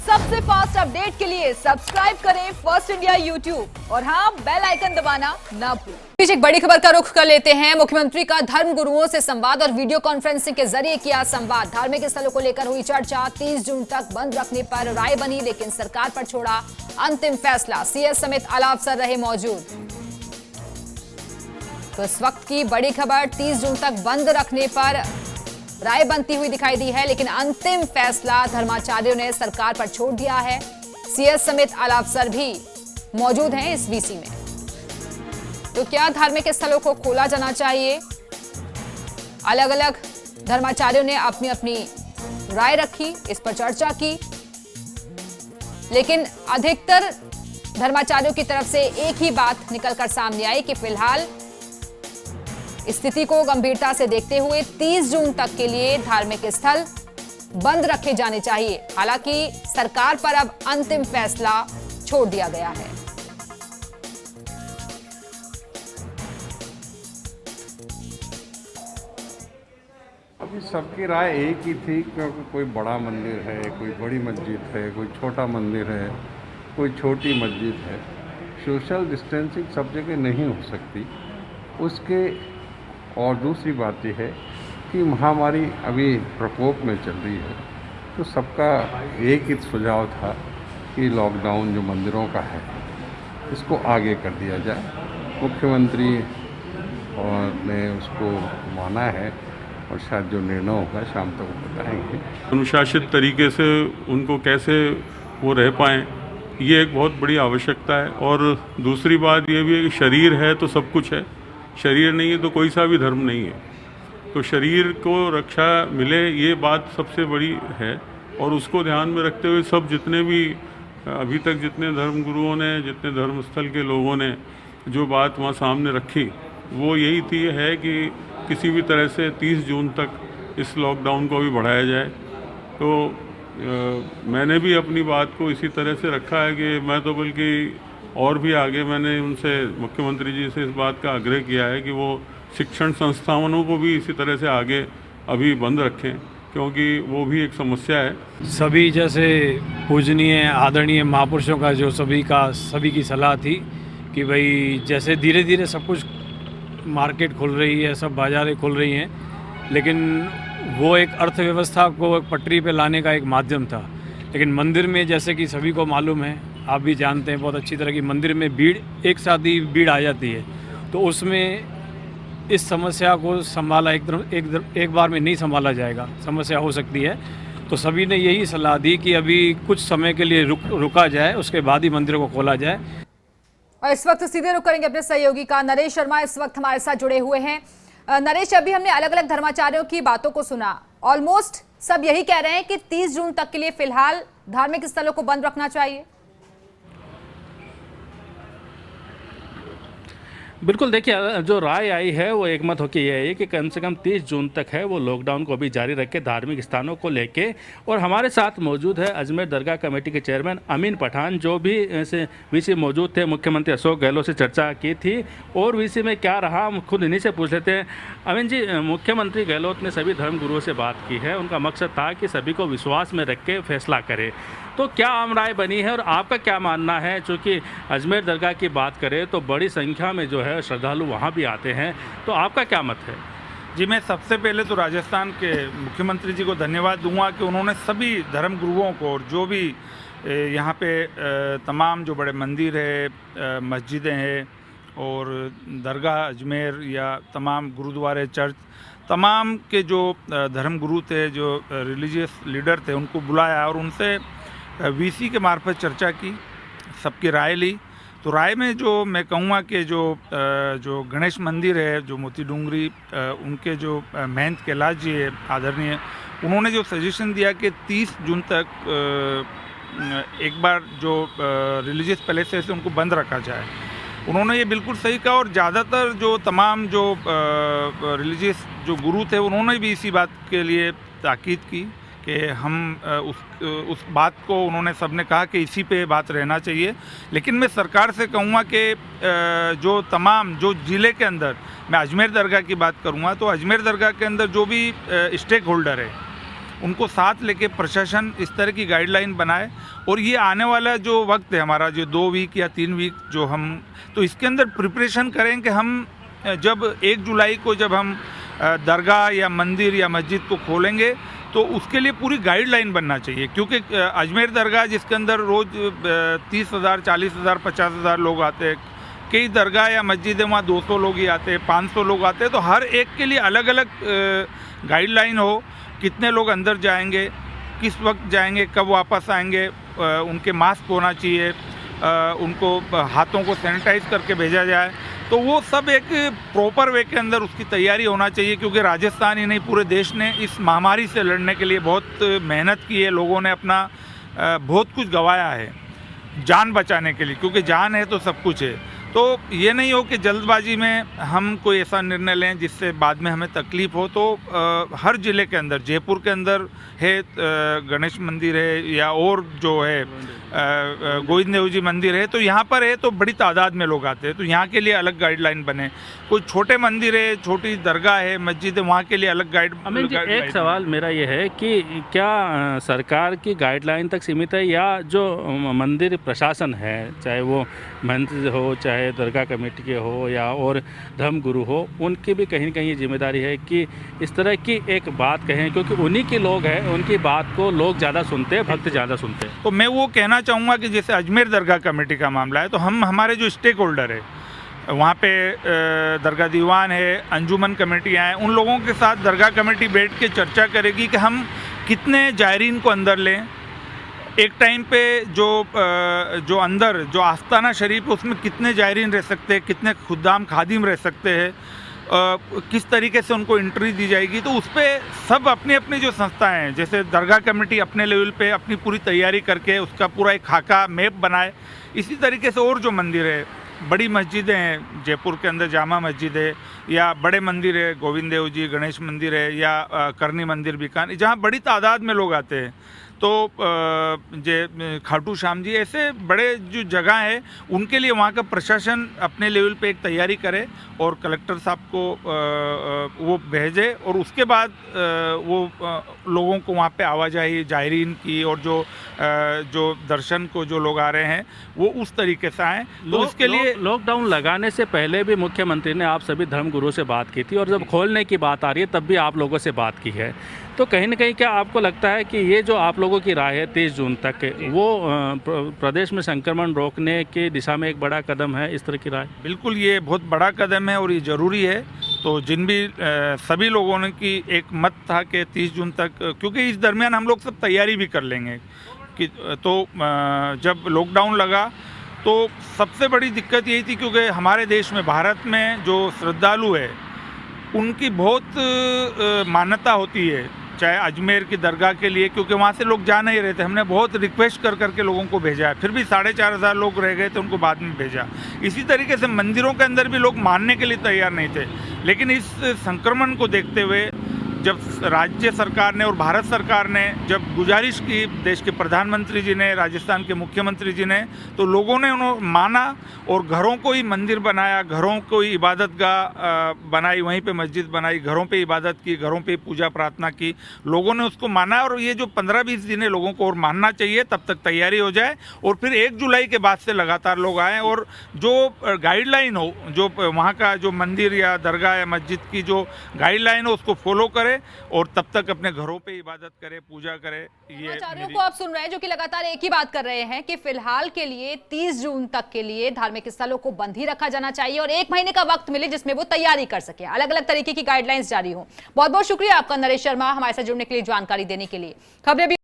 सबसे fast update के लिए सब्सक्राइब करें फर्स्ट इंडिया यूट्यूब और हाँ, बेल आइकन दबाना ना भूलें। बीच एक बड़ी खबर का रुख कर लेते हैं। मुख्यमंत्री का धर्म गुरुओं से संवाद और वीडियो कॉन्फ्रेंसिंग के जरिए किया संवाद। धार्मिक स्थलों को लेकर हुई चर्चा। 30 जून तक बंद रखने पर राय बनी, लेकिन सरकार पर छोड़ा अंतिम फैसला। सीएस समेत आला अफसर रहे मौजूद। तो इस वक्त की बड़ी खबर, 30 जून तक बंद रखने पर राय बनती हुई दिखाई दी है, लेकिन अंतिम फैसला धर्माचार्यों ने सरकार पर छोड़ दिया है। सीएस समेत आला अफसर भी मौजूद हैं इस वीसी में। तो क्या धार्मिक स्थलों को खोला जाना चाहिए? अलग अलग धर्माचार्यों ने अपनी अपनी राय रखी, इस पर चर्चा की, लेकिन अधिकतर धर्माचार्यों की तरफ से एक ही बात निकलकर सामने आई कि फिलहाल स्थिति को गंभीरता से देखते हुए 30 जून तक के लिए धार्मिक स्थल बंद रखे जाने चाहिए। हालांकि सरकार पर अब अंतिम फैसला छोड़ दिया गया है। अभी सबकी राय एक ही थी, क्योंकि कोई बड़ा मंदिर है, कोई बड़ी मस्जिद है, कोई छोटा मंदिर है, कोई छोटी मस्जिद है। सोशल डिस्टेंसिंग सब जगह नहीं हो सकती। उसके और दूसरी बात यह है कि महामारी अभी प्रकोप में चल रही है, तो सबका एक ही सुझाव था कि लॉकडाउन जो मंदिरों का है इसको आगे कर दिया जाए। मुख्यमंत्री ने उसको माना है और शायद जो निर्णय होगा शाम तक वो बताएंगे। अनुशासित तरीके से उनको कैसे वो रह पाएँ, ये एक बहुत बड़ी आवश्यकता है। और दूसरी बात ये भी है कि शरीर है तो सब कुछ है, शरीर नहीं है तो कोई सा भी धर्म नहीं है। तो शरीर को रक्षा मिले, ये बात सबसे बड़ी है। और उसको ध्यान में रखते हुए सब जितने भी अभी तक जितने धर्मगुरुओं ने, जितने धर्मस्थल के लोगों ने जो बात वहाँ सामने रखी, वो यही थी है कि किसी भी तरह से 30 जून तक इस लॉकडाउन को भी बढ़ाया जाए। तो मैंने भी अपनी बात को इसी तरह से रखा है कि मैं तो बल्कि और भी आगे मैंने उनसे, मुख्यमंत्री जी से इस बात का आग्रह किया है कि वो शिक्षण संस्थानों को भी इसी तरह से आगे अभी बंद रखें, क्योंकि वो भी एक समस्या है। सभी जैसे पूजनीय आदरणीय महापुरुषों का जो सभी की सलाह थी कि भाई जैसे धीरे धीरे सब कुछ मार्केट खुल रही है, सब बाज़ारें खुल रही हैं, लेकिन वो एक अर्थव्यवस्था को एक पटरी पे लाने का एक माध्यम था। लेकिन मंदिर में जैसे कि सभी को मालूम है, आप भी जानते हैं बहुत अच्छी तरह की, मंदिर में भीड़ एक साथ ही भीड़ आ जाती है। तो उसमें इस समस्या को संभाला एक बार में नहीं संभाला जाएगा, समस्या हो सकती है। तो सभी ने यही सलाह दी कि अभी कुछ समय के लिए रुका जाए, उसके बाद ही मंदिरों को खोला जाए। और इस वक्त सीधे रुक करेंगे अपने सहयोगी का नरेश शर्मा इस वक्त हमारे साथ जुड़े हुए हैं। नरेश, अभी हमने अलग अलग धर्माचार्यों की बातों को सुना। ऑलमोस्ट सब यही कह रहे हैं कि 30 जून तक के लिए फिलहाल धार्मिक स्थलों को बंद रखना चाहिए। बिल्कुल, देखिए जो राय आई है वो एकमत होकर यह है कि कम से कम 30 जून तक है वो लॉकडाउन को भी जारी रखे धार्मिक स्थानों को लेके। और हमारे साथ मौजूद है अजमेर दरगाह कमेटी के चेयरमैन अमीन पठान, जो भी ऐसे वीसी मौजूद थे। मुख्यमंत्री अशोक गहलोत से चर्चा की थी और वीसी में क्या रहा हम खुद इन्हीं से पूछ लेते हैं। अमीन जी, मुख्यमंत्री गहलोत ने सभी धर्मगुरुओं से बात की है, उनका मकसद था कि सभी को विश्वास में रख के फैसला करे। तो क्या आम राय बनी है और आपका क्या मानना है? चूँकि अजमेर दरगाह की बात करें तो बड़ी संख्या में जो है श्रद्धालु वहाँ भी आते हैं, तो आपका क्या मत है? जी, मैं सबसे पहले तो राजस्थान के मुख्यमंत्री जी को धन्यवाद दूंगा कि उन्होंने सभी धर्मगुरुओं को और जो भी यहाँ पे तमाम जो बड़े मंदिर है, मस्जिदें हैं और दरगाह अजमेर या तमाम गुरुद्वारे, चर्च, तमाम के जो धर्मगुरु थे, जो रिलीजियस लीडर थे, उनको बुलाया और उनसे वीसी के मार्फत चर्चा की, सबकी राय ली। तो राय में जो मैं कहूँगा कि जो गणेश मंदिर है, जो मोती डूंगरी, उनके जो महंत कैलाश जी है आदरणीय, उन्होंने जो सजेशन दिया कि 30 जून तक एक बार जो रिलीजियस पैलेसेस है उनको बंद रखा जाए, उन्होंने ये बिल्कुल सही कहा। और ज़्यादातर जो तमाम जो रिलीजियस जो गुरु थे, उन्होंने भी इसी बात के लिए ताकीद की कि हम उस बात को, उन्होंने सबने कहा कि इसी पे बात रहना चाहिए। लेकिन मैं सरकार से कहूँगा कि जो तमाम जो ज़िले के अंदर, मैं अजमेर दरगाह की बात करूँगा तो अजमेर दरगाह के अंदर जो भी स्टेक होल्डर है उनको साथ लेके प्रशासन इस तरह की गाइडलाइन बनाए। और ये आने वाला जो वक्त है हमारा, जो 2 वीक या 3 वीक जो हम, तो इसके अंदर प्रिपरेशन करें कि हम जब 1 जुलाई को जब हम दरगाह या मंदिर या मस्जिद को खोलेंगे तो उसके लिए पूरी गाइडलाइन बनना चाहिए। क्योंकि अजमेर दरगाह जिसके अंदर रोज़ 30,000, 40,000, 50,000 लोग आते हैं, कई दरगाह या मस्जिद है वहाँ 200 लोग ही आते हैं, 500 लोग आते हैं, तो हर एक के लिए अलग अलग गाइडलाइन हो, कितने लोग अंदर जाएंगे, किस वक्त जाएंगे, कब वापस आएंगे, उनके मास्क होना चाहिए, उनको हाथों को सैनिटाइज करके भेजा जाए। तो वो सब एक प्रॉपर वे के अंदर उसकी तैयारी होना चाहिए। क्योंकि राजस्थान ही नहीं पूरे देश ने इस महामारी से लड़ने के लिए बहुत मेहनत की है, लोगों ने अपना बहुत कुछ गंवाया है जान बचाने के लिए, क्योंकि जान है तो सब कुछ है। तो ये नहीं हो कि जल्दबाजी में हम कोई ऐसा निर्णय लें जिससे बाद में हमें तकलीफ हो। तो हर ज़िले के अंदर, जयपुर के अंदर है गणेश मंदिर है, या और जो है गोविंद देव जी मंदिर है, तो यहाँ पर है तो बड़ी तादाद में लोग आते हैं, तो यहाँ के लिए अलग गाइडलाइन बने। कोई छोटे मंदिर है, छोटी दरगाह है, मस्जिद है, वहाँ के लिए अलग अमित जी, एक सवाल मेरा ये है कि क्या सरकार की गाइडलाइन तक सीमित है, या जो मंदिर प्रशासन है, चाहे वो मंदिर हो, चाहे दरगाह कमेटी के हो, या और धर्मगुरु हो, उनकी भी कहीं न कहीं जिम्मेदारी है कि इस तरह की एक बात कहें, क्योंकि उन्हीं के लोग हैं, उनकी बात को लोग ज़्यादा सुनते हैं, भक्त ज़्यादा सुनते हैं। तो मैं वो कहना चाहूँगा कि जैसे अजमेर दरगाह कमेटी का मामला है, तो हमारे जो स्टेक होल्डर है वहाँ पे दरगाह दीवान है, अंजुमन कमेटियाँ हैं, उन लोगों के साथ दरगाह कमेटी बैठ के चर्चा करेगी कि हम कितने जायरीन को अंदर लें। एक टाइम पे जो अंदर जो आस्ताना शरीफ है उसमें कितने जायरीन रह सकते हैं, कितने खुद्दाम खादिम रह सकते हैं, किस तरीके से उनको एंट्री दी जाएगी। तो उस पर सब अपनी अपनी जो संस्थाएं हैं, जैसे दरगाह कमेटी अपने लेवल पे अपनी पूरी तैयारी करके उसका पूरा एक खाका मैप बनाए। इसी तरीके से और जो मंदिर है, बड़ी मस्जिदें हैं, जयपुर के अंदर जामा मस्जिद है, या बड़े मंदिर है, गोविंद देव जी गणेश मंदिर है, या करनी मंदिर बीकानेर, जहाँ बड़ी तादाद में लोग आते हैं, तो खाटू श्याम जी, ऐसे बड़े जो जगह है उनके लिए वहाँ का प्रशासन अपने लेवल पे एक तैयारी करे और कलेक्टर साहब को वो भेजे, और उसके बाद वो लोगों को वहाँ पे आवाजाही जायरीन की और जो दर्शन को जो लोग आ रहे हैं वो उस तरीके से आएँ। तो उसके लिए लॉकडाउन लगाने से पहले भी मुख्यमंत्री ने आप सभी धर्मगुरुओं से बात की थी, और जब खोलने की बात आ रही है तब भी आप लोगों से बात की है। तो कहीं ना कहीं क्या आपको लगता है कि ये जो आप लोगों की राय है 23 जून तक, वो प्रदेश में संक्रमण रोकने की दिशा में एक बड़ा कदम है, इस तरह की राय? बिल्कुल, ये बहुत बड़ा कदम है और ये ज़रूरी है। तो सभी लोगों ने की एक मत था कि 30 जून तक, क्योंकि इस दरमियान हम लोग सब तैयारी भी कर लेंगे कि तो जब लॉकडाउन लगा तो सबसे बड़ी दिक्कत यही थी, क्योंकि हमारे देश में, भारत में जो श्रद्धालु है उनकी बहुत मान्यता होती है, चाहे अजमेर की दरगाह के लिए, क्योंकि वहाँ से लोग जा नहीं रहे थे। हमने बहुत रिक्वेस्ट कर करके लोगों को भेजा है, फिर भी 4,500 लोग रह गए थे, उनको बाद में भेजा। इसी तरीके से मंदिरों के अंदर भी लोग मानने के लिए तैयार नहीं थे। लेकिन इस संक्रमण को देखते हुए जब राज्य सरकार ने और भारत सरकार ने जब गुजारिश की, देश के प्रधानमंत्री जी ने, राजस्थान के मुख्यमंत्री जी ने, तो लोगों ने उन्होंने माना और घरों को ही मंदिर बनाया, घरों को ही इबादत गाह बनाई, वहीं पे मस्जिद बनाई, घरों पे इबादत की, घरों पे पूजा प्रार्थना की, लोगों ने उसको माना। और ये जो 15-20 दिन है लोगों को और मानना चाहिए, तब तक तैयारी हो जाए और फिर 1 जुलाई के बाद से लगातार लोग आएँ और जो गाइडलाइन हो, जो वहाँ का जो मंदिर या दरगाह या मस्जिद की जो गाइडलाइन हो उसको फॉलो करें और तब तक अपने घरों पे इबादत करे, पूजा करे। ये आचार्यों को आप सुन रहे हैं जो कि लगातार एक ही बात कर रहे हैं कि फिलहाल के लिए 30 जून तक के लिए धार्मिक स्थलों को बंद ही रखा जाना चाहिए और 1 महीने का वक्त मिले जिसमें वो तैयारी कर सके, अलग अलग तरीके की गाइडलाइंस जारी हो। बहुत बहुत शुक्रिया आपका नरेश शर्मा, हमारे साथ जुड़ने के लिए, जानकारी देने के लिए। खबरें भी